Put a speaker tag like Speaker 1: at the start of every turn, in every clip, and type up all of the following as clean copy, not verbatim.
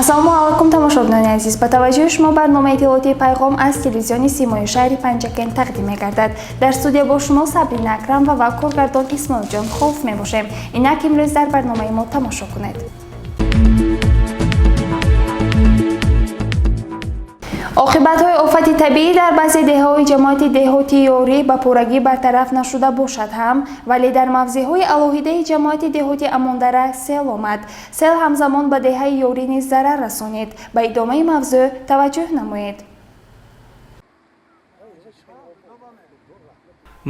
Speaker 1: ассалому алайкум тамошобинони азиз, ба таваҷҷӯҳи шумо барномаи иттилоотии пайғом аз телевизиони Симои шаҳри Панҷакент тақдим мегардад. Дар студия бо шумо Сабрина Акрам ва коргардон Исмоилҷон Ховф мебошем. Инак имрӯз дар барномаи мо тамошо кунед. оқибатҳои офати табиӣ дар баъзе деҳаҳои ҷамоати деҳотии Ёрӣ ба пуррагӣ бартараф нашуда бошад ҳам, вале дар мавзеъҳои алоҳидаи ҷамоати деҳоти Амондара сел омад. Сел ҳамзамон ба деҳаи Ёрӣ низ зарар расонид. Ба идомаи мавзӯъ таваҷҷӯҳ намоед.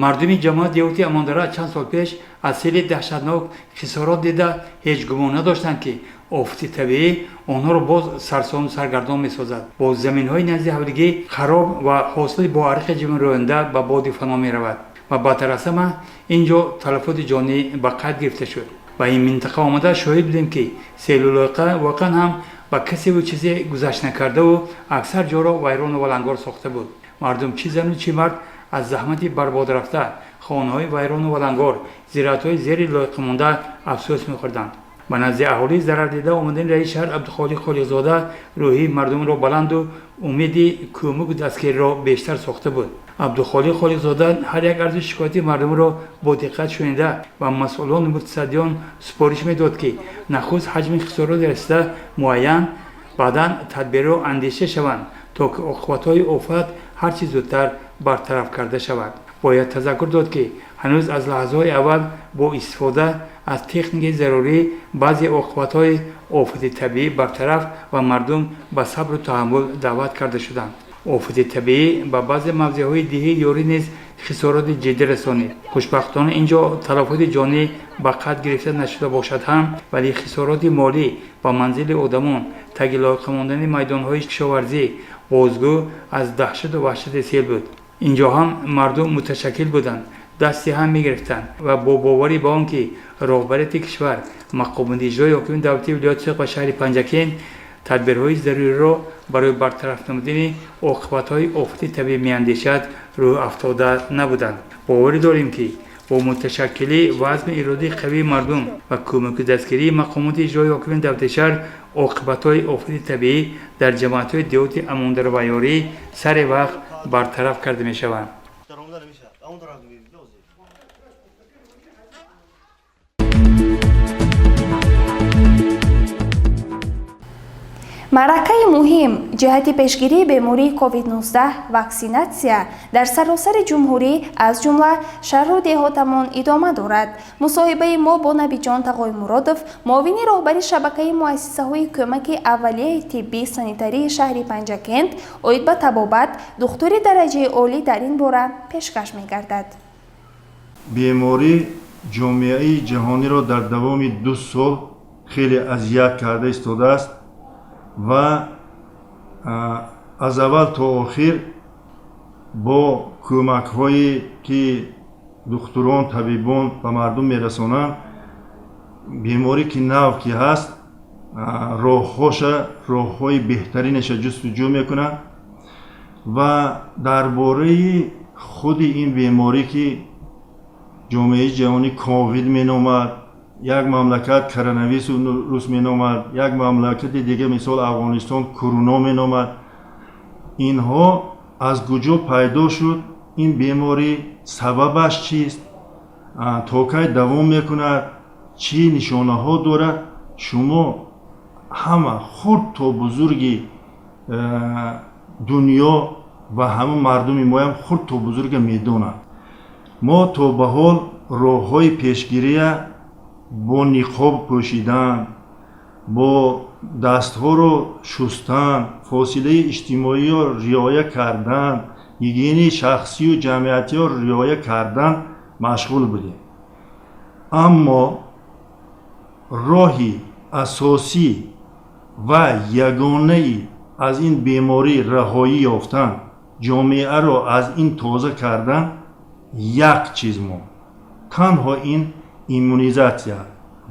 Speaker 2: мардуми ҷамоати деҳоти Амондара чанд сол пеш аз сели даҳшатнок хисорот дида ҳеҷ гумон надоштанд, ки офати табиӣ онҳоро боз сарсону саргардон месозад. бо заминҳои назди ҳавлигӣ хароб ва ҳосили бо ариқи ҷимроёнда ба боди фано меравад ва бадтар аз ҳама ин ҷо талафоти ҷонӣ ба қайд гирифта шуд. ба ин минтақа омада шоҳид будем, ки селулойқа воқеан ҳам ба касеву чизе гузашт накардаву аксар ҷоро вайрону валангор сохта буд. мардум чӣ зану чӣ мард аз заҳмати барбод рафта, хонаҳои вайрону валангор, зироатҳои зери лойқа монда афсӯс мехӯрданд. ба назди аҳолӣ зарардида омадани раиси шаҳр Абдухолиқ Холиқзода рӯҳии мардумро баланду умеди кӯмаку дастгириро бештар сохта буд. Абдухолиқ Холиқзода ҳар як арзу шикояти мардумро бо диққат шунида ба масъулону мутасаддиён супориш медод, ки нахуст ҳаҷми хисороти расида муайян, баъдан тадбирро андеша шаванд, то ки оқибатҳои офат ҳарчи зудтар бартараф карда шавад. бояд тазаккур дод, ки ҳанӯз аз лаҳзаҳои аввал бо истифода аз техникаи зарурӣ баъзе оқибатҳои офати табиӣ бартараф ва мардум ба сабру таҳаммул даъват карда шуданд. офати табиӣ ба баъзе мавзеъҳои деҳаи Ёрӣ низ хисороти ҷиддӣ расонид. хушбахтона ин ҷо талафоти ҷонӣ ба қайд гирифта нашуда бошад ҳам, вале хисороти молӣ ба манзили одамон, таги лойқа мондани майдонҳои кишоварзӣ, бозгӯ аз даҳшату ваҳшати сел буд. ин ҷо ҳам мардум муташаккил буданд, дасти ҳам мегирифтанд ва бо боварӣ ба он, ки роҳбарияти кишвар, мақомоти иҷрои ҳокими давлати вилояти соҳиқ ва шаҳри Панҷакент тадбирҳои заруриро барои бартараф намудани оқибатҳои офати табиӣ меандешад, рӯҳ афтода набуданд. боварӣ дорем, ки бо муташаккилӣ ва азми иродаи қавии мардум ва кӯмаку дастгирии мақомоти иҷрои ҳокими давлати шаҳр оқибатҳои офати табиӣ дар ҷамоатҳои деҳоти Амондара ва Ёрӣ сари вақт бартараф карда мешаванд.
Speaker 1: маъракаи муҳим ҷиҳати пешгирии бемории COVID-19 ваксинатсия дар саросари ҷумҳурӣ аз ҷумла шаҳру деҳотамон идома дорад. мусоҳибаи мо бо Набиҷон Тағоимуродов, муовини роҳбари шабакаи муассисаҳои кӯмаки аввалияи тиббии санитарии шаҳри Панҷакент оид ба табобат духтури дараҷаи олӣ дар ин бора пешкаш мегардад.
Speaker 3: беморӣ ҷомеаи ҷаҳониро дар давоми 2 сол хеле азият карда истодааст ва аз аввал то охир бо кӯмакҳое ки духтурон, табибон ба мардум мерасонанд, беморӣ ки нав ки ҳаст, роҳҳои беҳтаринеша ҷустуҷӯ мекунанд ва дар бораи худи ин беморӣ ки ҷомеаи ҷаҳонӣ ковид меномад, як мамлакат коронавирус меномад, як мамлакати дига мисол Афғонистон куруно меномад, инҳо аз куҷо пайдо шуд, ин беморӣ сабабаш чист, то кай давом мекунад, чӣ нишонаҳо дорад, шумо ҳама хурд то бузурги дунё ва ҳама мардуми моям хурд то бузурга медонанд. мо то ба ҳол роҳҳои пешгирия бо ниқоб пӯшидан, бо дастҳоро шустан, фосилаи иҷтимоиро риоя кардан, гигиенаи шахсию ҷамъиятиро риоя кардан машғул будем. аммо роҳи асосӣ ва ягонаи аз ин беморӣ раҳоӣ ёфтан, ҷомеаро аз ин тоза кардан як чиз монд. танҳо ин иммунизатсия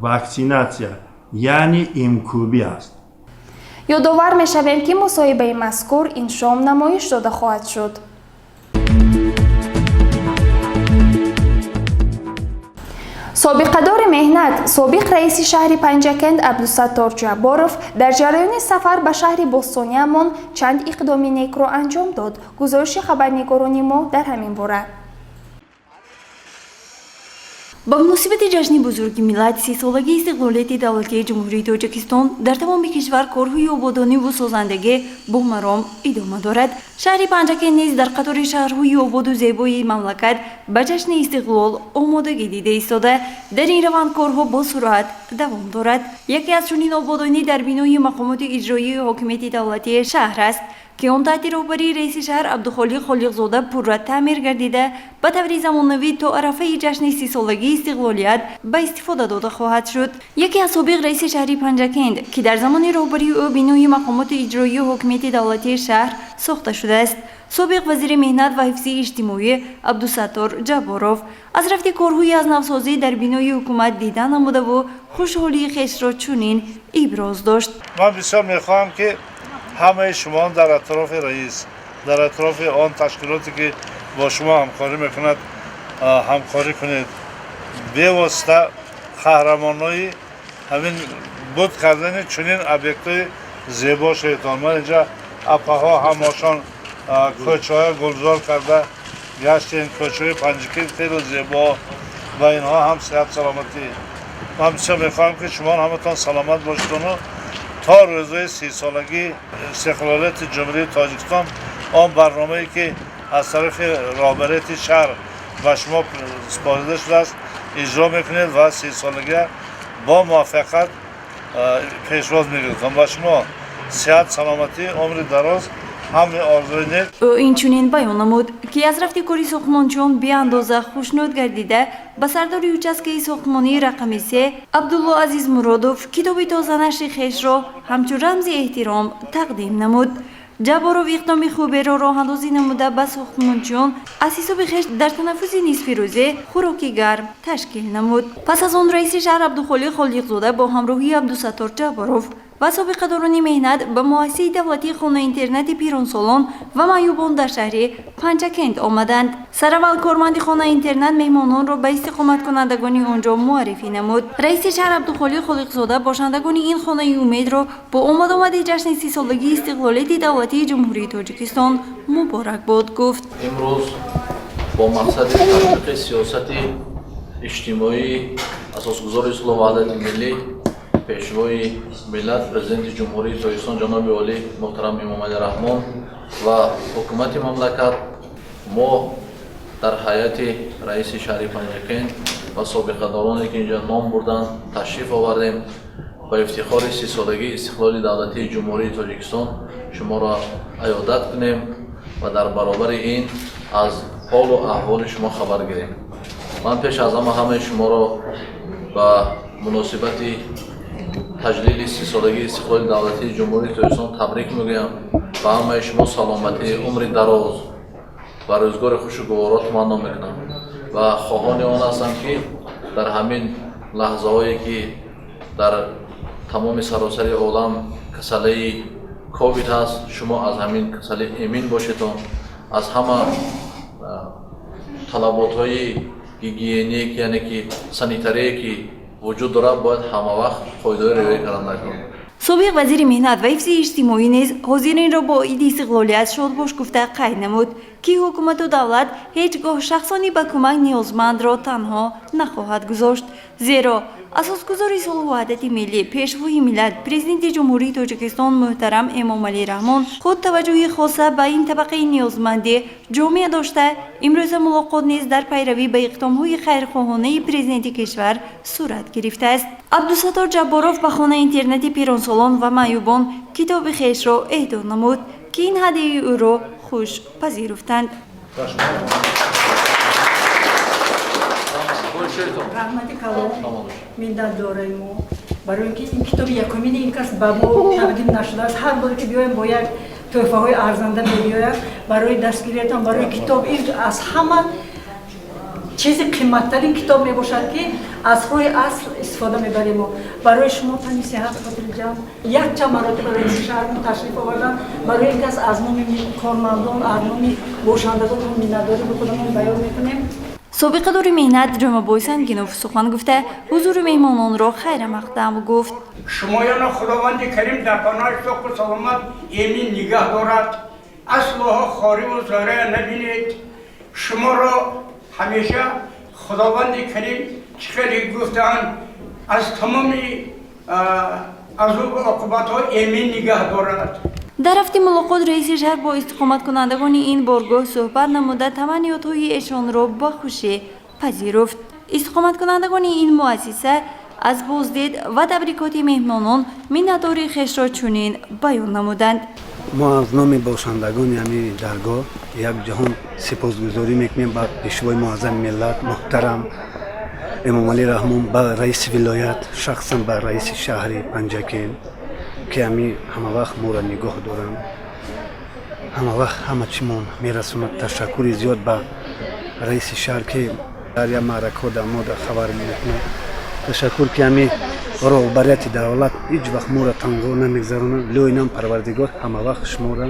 Speaker 3: واکسیناسیا یعنی ایمکوبی است.
Speaker 1: ёдовар мешавем ки мусоҳибаи мазкур ин шом намоиш дода хоҳад шуд. собиқадори меҳнат собиқ раиси шаҳри панҷакент абдусаттор ҷабборов дар ҷараёни сафар ба шаҳри бостониамон чанд иқдоми некро анҷом дод. гузориши хабарнигорони мо дар ҳамин бора.
Speaker 4: ба муносибати ҷашни бузурги миллат 30-солагии истиқлолияти давлатии ҷумҳурии Тоҷикистон дар тамоми кишвар корҳои ободониву созандагӣ бо маром идома дорад. шаҳри Панҷакент низ дар қатори шаҳрҳои ободу зебои мамлакат ба ҷашни истиқлол омодагӣ дида истода, дар ин раванд корҳо бо суръат давом дорад. яке аз чунин ободонӣ дар бинои мақомоти иҷроии ҳокимияти давлатии шаҳр аст ки он таҳти роҳбарии раиси шаҳр Абдухолиқ Холиқзода пурра таъмир гардида ба таври замонавӣ то арафаи ҷашни 30-солагии истиқлолият ба истифода дода хоҳад шуд. яке аз собиқ раиси шаҳри Панҷакент ки дар замони роҳбарии ӯ бинои мақомоти иҷроии ҳокимияти давлатии шаҳр сохта шудааст. собиқ вазири меҳнат ва ҳифзи иҷтимоӣ Абдусаттор Ҷабборов аз рафти корҳои азнавсозӣ дар бинои ҳукумат дида намудаву хушҳолии хешро чунин иброз дошт.
Speaker 5: ман бисёр мехоҳам ки ҳамаи шумо дар атрофи раис, дар атрофи он ташкилоте ки бо шумо ҳамкорӣ мекунад, ҳамкорӣ кунед. бевосита қаҳрамонои ҳамин буд кардани чунин объектҳои зебо шаведон. ман инҷа апаҳо ҳамошон кӯчаҳои гулзор карда гаштем, кӯчаҳои Панҷакент хеле зебо ва инҳо ҳам сеҳат саломатӣ. ман бисёр мехоҳам ки шумо ҳаматон саломат бошедону تا روزهای 30 سالگی استقلالیت جمهوری تاجیکستان آن برنامه‌ای که از طرف رهبریت شهر و شما سپارده شده است اجرا میکنید و 30 سالگی با موفقیت پیشواز میگیرید و شما صحت سلامتی عمر دراز همه آرزوی نیک.
Speaker 4: ӯ инчунин баён намуд ки аз рафти кори сохтмончиён беандоза хушнуд гардида ба сардори участкаи сохтмонии рақами 3 Абдулло Азиз Муродов китоби тозанашри хешро ҳамчун рамзи эҳтиром тақдим намуд. Ҷабборов иқдоми хуберо роҳандозӣ намуда ба сохтмончиён аз ҳисоби хеш дар танаффуси нисфирӯза хӯроки гарм ташкил намуд. пас аз он раиси шаҳр Абдухолиқ Холиқзода бо ҳамроҳии Абдусаттор Ҷабборов ва собиқадорони меҳнат ба муассисаи давлатии хонаи-интернати Пиронсолон ва маъюбон дар шаҳри Панҷакент омаданд. сараввал корманди хонаи-интернат меҳмононро ба истиқоматкунандагони он ҷо муаррифӣ намуд. раиси шаҳр Абдухолиқ Холиқзода бошандагони ин хонаи умедро бо омадомади ҷашни 30-солагии истиқлолияти давлатии ҷумҳурии Тоҷикистон муборакбод гуфт.
Speaker 6: имрӯз бо мақсади татбиқи сиёсати иҷтимоии асосгузори сулҳу ваҳдати миллӣ пешвои миллат президенти ҷумҳурии Тоҷикистон ҷаноби олӣ муҳтарам Эмомалӣ Раҳмон ва ҳукумати мамлакат мо дар ҳайати раиси шаҳри Панҷакент ва собиқадороне ки инҷа ном бурданд ташриф овардем ба ифтихори 30-солагии истиқлоли давлатии ҷумҳурии Тоҷикистон шуморо аёдат кунем ва дар баробари ин аз ҳолу аҳволи шумо хабар гирем. ман пеш аз ҳамаи шуморо ба муносибати таҷлили 30-солагии истиқлоли давлатии ҷумҳурии Тоҷикистон табрик мегӯям. ба ҳамаи шумо саломатӣ, умри дароз ва рӯзгори хушу гуворо таманно мекунам ва хоҳони он ҳастам ки дар ҳамин лаҳзаҳое ки дар тамоми саросари олам касалаи ковид ҳаст, шумо аз ҳамин касалӣ эмин бошедон, аз ҳама талаботҳои гигиеник яъне ки санитарие ки вуҷуд дорад бояд ҳамавақт қоидаҳои риоя карда накунем.
Speaker 4: собиқ вазири меҳнат ва ҳифзи иҷтимоӣ низ ҳозиринро бо иди истиқлолият шодбош гуфта қайд намуд ки ҳукумату давлат ҳеҷ гоҳ шахсони ба кӯмак ниёзмандро танҳо нахоҳад гузошт. зеро асосгузори сулҳу ваҳдати миллӣ пешвои миллат президенти ҷумҳурии Тоҷикистон муҳтарам Эмомалӣ Раҳмон худ таваҷҷӯҳи хоса ба ин табақаи ниёзмандӣ ҷомеъ дошта имрӯза мулоқот низ дар пайравӣ ба иқдомҳои хайрхоҳонаи президенти кишвар сурат гирифтааст. Абдусаттор Ҷабборов ба хонаи интернати Пиронсолон ва маъюбон китоби хешро эҳдо намуд ки ин ҳадияи ӯро хуш пазируфтанд.
Speaker 7: раҳмати калом миннат дорем мо барои ин ки ин китоби якумини ин кас ба мо тақдим нашудааст. ҳар боре ки биёем бо як тӯҳфаҳои арзанда мебиёям барои дастгириятон барои китоб. ин аз ҳама چیزی قیمتترین کتاب میباشد که از روی اصل استفاده میبریم. برای شما تانی صحت خاطر جمع یک چند مراتب رئیس شهر تشریف آوردن برای اینکه از نام کارمندان، از نام باشندگان مینداری به خودمون بیان میکنیم.
Speaker 4: سابقه‌دار مهنت جناب بایسنگینوف سخن گفته حضور مهمانان را خیر مقدم و گفت
Speaker 8: شمایان خداوند کریم در پناه صحت و سلامت امین نگاه دارد. اصلها خاری و زاره نبینید. شما را همیشه خداوند کریم چخیلی گفتند از تمام عذاب و عقوبت‌ها امین نگاه دارد.
Speaker 4: در هفته ملاقات رئیس شهر با استقامت کنندگان این بارگاه صحبت نموده تمنیات‌های ایشان را با خوشی پذیرفت. استقامت کنندگان این مؤسسه از بازدید و تبریکات مهمانان منتداری خویش را چنین بیان نمودند.
Speaker 9: ما از نام باشندگان همین درگاه یک جهان سپاسگزاری میکنیم با پیشوای معظم ملت محترم امام علی رحمان، با رئیس ولایت، شخصا با رئیس شهر پنجکین که همین همه وقت ما را نگاه دارن، همه وقت همه چیمون میرسوند. تشکر زیاد با رئیس شهر که در یک معرکه در ما خبر میکنه. تشکر که همین رهبریت دولت هیچ وقت ما را تنها نمیگذارند. لوینم پروردگار همه وقت شما را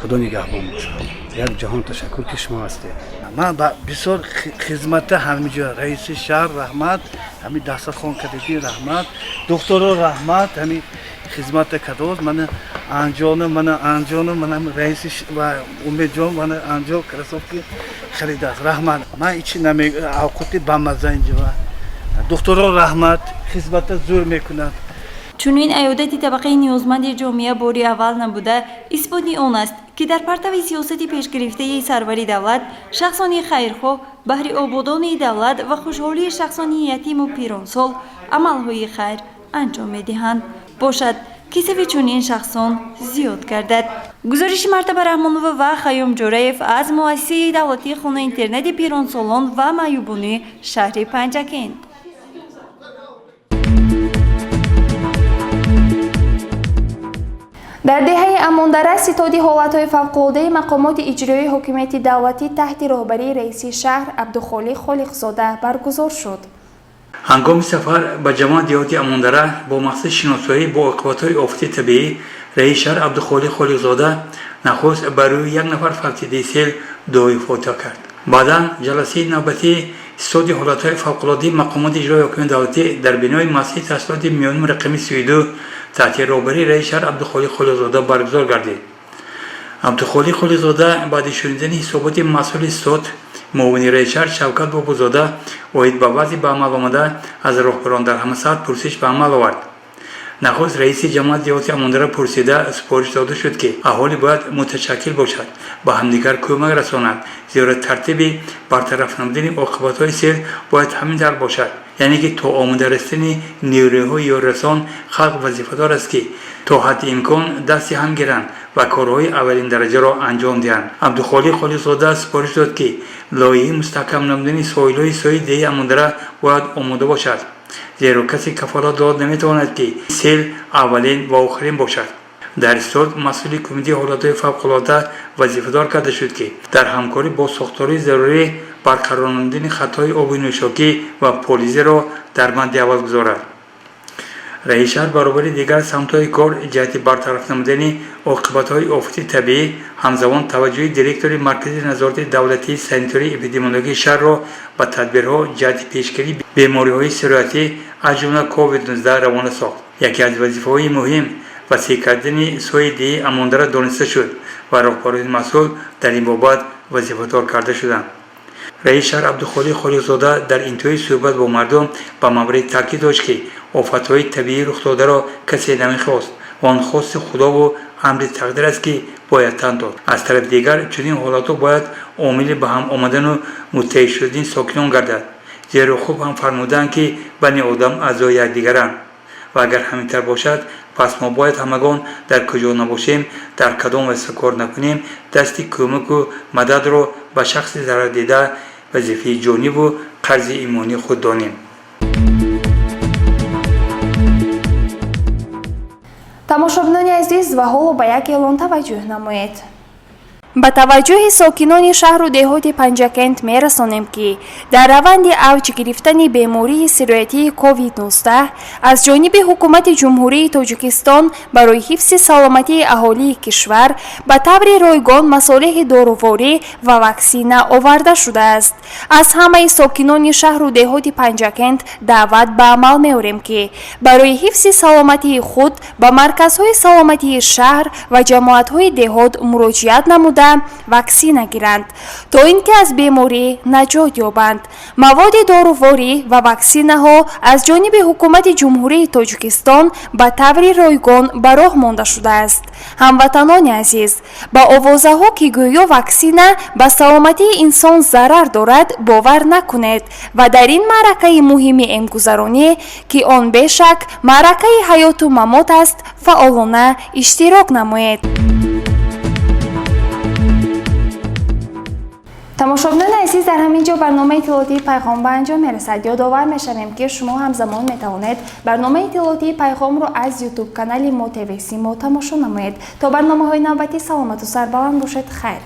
Speaker 9: خدا نگهبان باشد. یک جهان تشکر که شما هستید.
Speaker 10: من با بسیار خدمت همینجا رئیس شهر رحمت، همین دسترخوان کدیدی رحمت، دکتر رحمت، همین خدمت کدوز من انجام رئیس و امید جان من انجام کرسوفی خرید است رحمت. من هیچ نمی اوقاتی با مزه اینجا دکتر رحمت خدمت زور میکند.
Speaker 4: چنین ایادت طبقه نیازمند جامعه باری اول نبوده اثباتی آن است که در پرتو سیاست پیشگرفته سروری دولت شخصانی خیرخواه بهر آبادان دولت و خوشحالی شخصانی یتیم و پیرانسال عملهای خیر انجام میدهند. باشد کسی چنین شخصان زیاد گردد. گزارش مرتبه رحمانوف و خیام جوریف از مؤسسه دولتی خانه اینترنت پیرانسالان و معیوبان شهر پنجکین.
Speaker 1: در دهه اماندره ستاد حالتهای فوق‌العاده مقامات اجرایی حکومت دولتی تحت رهبری رئیس شهر عبدالخالق خالقزاده برگزار شد.
Speaker 2: هنگام سفر به جمع دیهاتی اماندره با مقصد شناسایی با عاقبت‌های آفت طبیعی، رئیس شهر عبدالخالق خالقزاده نخست برای یک نفر فقیده سیل دعای فاتحه کرد. بعدا جلسه نوبتی ستاد حالتهای فوق‌العاده مقامات اجرایی حکومت دولتی در بنای مسجد تشکیلات میانم رقم 32 تحت رهبری رئیس شهر عبدالخالق خالقزاده برگزار گردید. عبدالخالق خالقزاده بعد شنیدن حسابات مسئول ستاد معاون رئیس شهر شوکت بابازاده اوید به وضع به عمل آمده از راهبران در همه سطح پرسش به عمل آورد. نخست رئیس جماعت دیهاتی اماندره پرسیده سپارش داده شد که اهالی باید متشکل باشد، با همدیگر کمک رسانند، زیرا ترتیب برطرف نمودن عاقبت‌های سیل باید همین در باشد. یعنی که تا آماده رسیدن نیروهای رسان خلق وظیفه‌دار است که تا حد امکان دستی هم گیرند و کارهای اولین درجه را انجام دهند. عبدالخالق خالقزاده سپارش داد که لایحه مستحکم نمودن ساحل‌های ساحل دهه اماندره باید آماده باشد، زیرا کسی کفالت داد نمیتواند که سیل اولین و آخرین باشد. در استاد مسئول کمیته حالتهای فوق‌العاده وظیفه‌دار کرده شد که در همکاری با ساختارهای ضروری برقرار نمودن خطهای آبی نوشاکی و پلیسی را در مد اول گذارد. رئیس شهر برابر دیگر سمت‌های کار جهت برطرف نمودن عاقبت‌های آفت طبیعی همزمان توجه دیرکتور مرکز نظارت دولتی سانیتاری اپیدمیولوژی شهر را به تدبیرها جهت پیشگیری بیماری‌های سرایتی از جمله کووید 19 روانه ساخت. یکی از وظیفه‌های مهم وسیع کردن سوی دهه اماندره دانسته شد و راهبران مسئول در این بابت وظیفه‌دار کرده شدند. رئیس شهر عبدالخالق خالقزاده در انتهای صحبت با مردم به مورد تاکید داشت که آفت‌های طبیعی رخ داده را کسی نمی‌خواست و آن خواست خدا و امر تقدیر است که باید تن داد. از طرف دیگر چنین حالات‌ها باید عامل به هم آمدن و متحد شدن ساکنان گردد، زیرا خوب هم فرمودند که بنی آدم اعضای یکدیگرند و اگر همینطور باشد پس ما باید همگان در کجا نباشیم، در کدام وسیله کار نکنیم، دست کمک و مدد را به شخص ضرر دیده وظیفه جانی و قرض ایمانی خود دانیم.
Speaker 1: тамошобинони азиз ва ҳоло ба як эълон таваҷҷӯҳ намоед. ба таваҷҷӯҳи сокинони шаҳру деҳоти Панҷакент мерасонем ки дар раванди авҷ гирифтани бемории сироятии COVID-19 аз ҷониби ҳукумати ҷумҳурии Тоҷикистон барои ҳифзи саломатии аҳолии кишвар ба таври ройгон масолиҳи доруворӣ ва ваксина оварда шудааст. аз ҳамаи сокинони шаҳру деҳоти Панҷакент даъват ба амал меорем ки барои ҳифзи саломатии худ ба марказҳои саломатии шаҳр ва ҷамоатҳои деҳот муроҷиат намуда ваксина гиранд, то ин ки аз беморӣ наҷот ёбанд. маводи доруворӣ ва ваксинаҳо аз ҷониби ҳукумати ҷумҳурии Тоҷикистон ба таври ройгон ба роҳ монда шудааст. ҳамватанони азиз, ба овозаҳо ки гӯё ваксина ба саломатии инсон зарар дорад бовар накунед ва дар ин маъракаи муҳими эмгузаронӣ ки он бешак маъракаи ҳаёту мамот аст, фаъолона иштирок намоед. тамошобинони азиз, дар ҳамин ҷо барномаи иттилоотии пайғом ба анҷом мерасад. ёдовар мешавем ки шумо ҳамзамон метавонед барномаи иттилоотии пайғомро аз YouTube канали Мо ТВ Симо тамошо намоед. то барномаҳои навбатӣ саломату сарбаланд бошед. хайр.